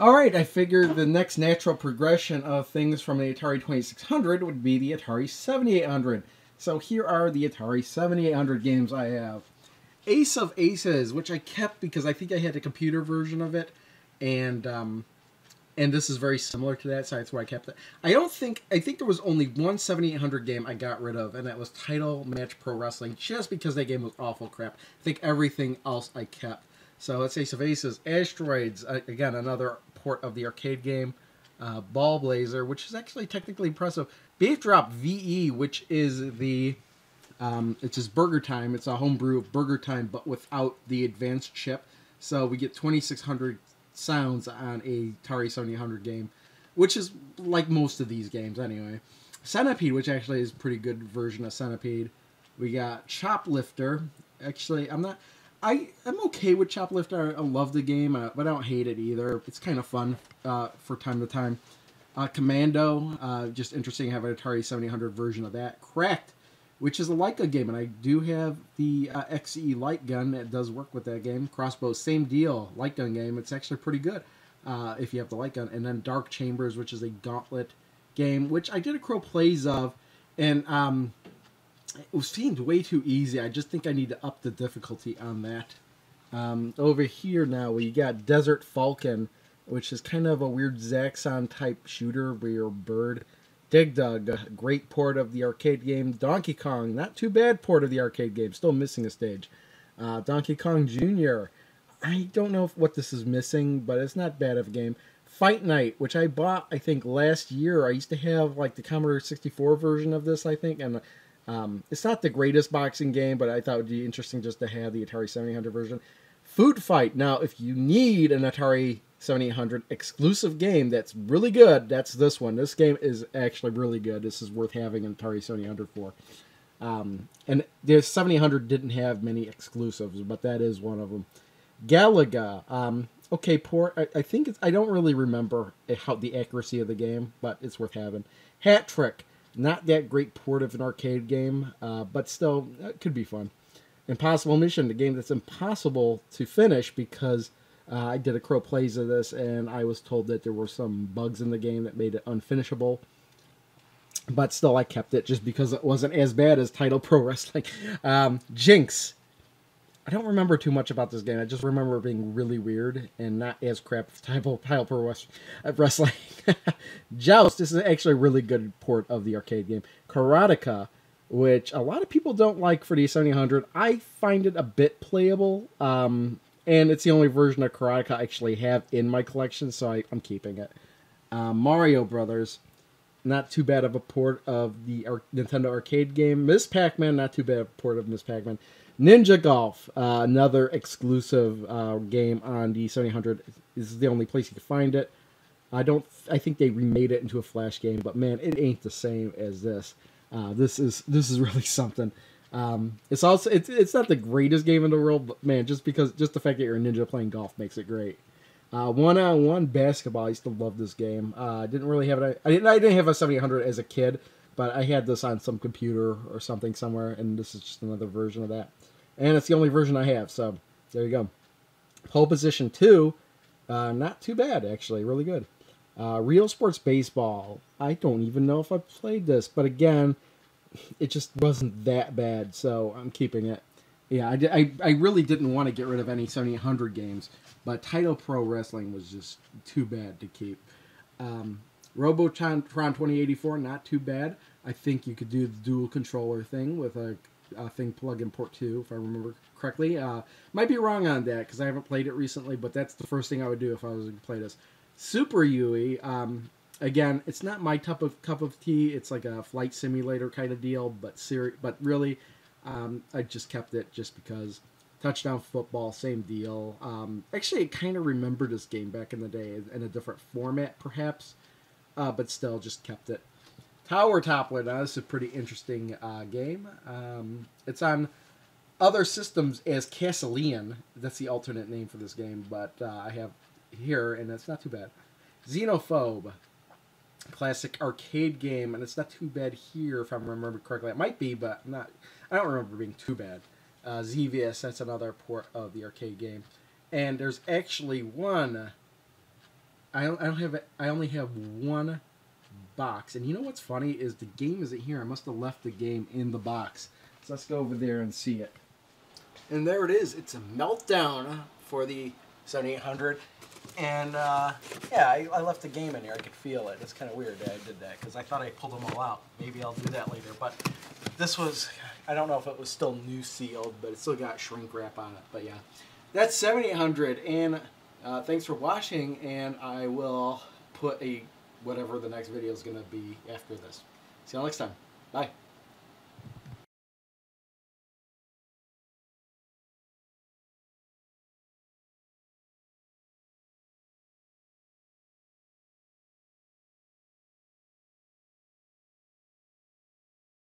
Alright, I figured the next natural progression of things from the Atari 2600 would be the Atari 7800. So here are the Atari 7800 games I have. Ace of Aces, which I kept because I think I had a computer version of it, and this is very similar to that, so that's why I kept it. I think there was only one 7800 game I got rid of, and that was Title Match Pro Wrestling, just because that game was awful crap. I think everything else I kept. So that's Ace of Aces. Asteroids, again, another port of the arcade game. Ball Blazer, which is actually technically impressive. Beef Drop VE, which is the... it's just Burger Time. It's a homebrew of Burger Time, but without the advanced chip. So we get 2600 sounds on a Atari 7800 game, which is like most of these games anyway. Centipede, which actually is a pretty good version of Centipede. We got Choplifter. Actually, I'm okay with Choplifter. I love the game, but I don't hate it either. It's kind of fun for time to time. Commando, just interesting to have an Atari 7800 version of that. Cracked, which is a light gun game, and I do have the XE light gun that does work with that game. Crossbow, same deal, light gun game. It's actually pretty good if you have the light gun. And then Dark Chambers, which is a gauntlet game, which I did a Crow Plays of, and it seemed way too easy. I just think I need to up the difficulty on that. Over here now, we got Desert Falcon, which is kind of a weird Zaxxon type shooter where you're a bird. Dig Dug, a great port of the arcade game. Donkey Kong, not too bad port of the arcade game. Still missing a stage. Donkey Kong Jr. I don't know what this is missing, but it's not bad of a game. Fight Night, which I bought, I think, last year. I used to have like the Commodore 64 version of this, I think, and it's not the greatest boxing game, but I thought it would be interesting just to have the Atari 7800 version. Food Fight. Now, if you need an Atari 7800 exclusive game that's really good, that's this one. This game is actually really good. This is worth having an Atari 7800 for. And the 7800 didn't have many exclusives, but that is one of them. Galaga. Okay, port. I think I don't really remember how the accuracy of the game, but it's worth having. Hat Trick. Not that great port of an arcade game, but still, it could be fun. Impossible Mission, the game that's impossible to finish because I did a Crow Plays of this, and I was told that there were some bugs in the game that made it unfinishable. But still, I kept it just because it wasn't as bad as Title Pro Wrestling. Jinx. I don't remember too much about this game. I just remember it being really weird and not as crap as Title Pro Wrestling. Joust. This is actually a really good port of the arcade game. Karateka, which a lot of people don't like for the 7800. I find it a bit playable. And it's the only version of Karateka I actually have in my collection, so I'm keeping it. Mario Brothers. Not too bad of a port of the Nintendo arcade game. Miss Pac-Man. Not too bad of a port of Miss Pac-Man. Ninja Golf, another exclusive game on the 7800. This is the only place you can find it. I think they remade it into a flash game, but man, it ain't the same as this. This is really something. It's also it's not the greatest game in the world, but man, just the fact that you're a ninja playing golf makes it great. One-on-one basketball. I used to love this game. I didn't really have it. I didn't have a 7800 as a kid, but I had this on some computer or something somewhere, and this is just another version of that. And it's the only version I have, so there you go. Pole Position 2, not too bad, actually. Really good. Real Sports Baseball. I don't even know if I played this, but again, it just wasn't that bad, so I'm keeping it. Yeah, I really didn't want to get rid of any 7800 games, but Title Pro Wrestling was just too bad to keep. Robotron 2084, not too bad. I think you could do the dual controller thing with a thing plug-in port 2, if I remember correctly. Might be wrong on that, because I haven't played it recently, but that's the first thing I would do if I was going to play this. Super Yui, again, it's not my cup of tea. It's like a flight simulator kind of deal, but really, I just kept it just because. Touchdown Football, same deal. Actually, I kind of remember this game back in the day in a different format, perhaps, but still, just kept it. Tower Toppler, now this is a pretty interesting game. It's on other systems as Castlean. That's the alternate name for this game, but I have here, and it's not too bad. Xenophobe, classic arcade game, and it's not too bad here if I remember correctly. It might be, but I don't remember it being too bad. Xevious, that's another port of the arcade game. And there's actually one I only have one box. And you know what's funny is the game isn't here. I must have left the game in the box. So let's go over there and see it. And there it is. It's a Meltdown for the 7800. And yeah, I left the game in here. I could feel it. It's kind of weird that I did that because I thought I pulled them all out. Maybe I'll do that later. But this was, I don't know if it was still new sealed, but it still got shrink wrap on it. But yeah, that's 7800. And thanks for watching. And I will put whatever the next video is going to be after this. See you all next time. Bye.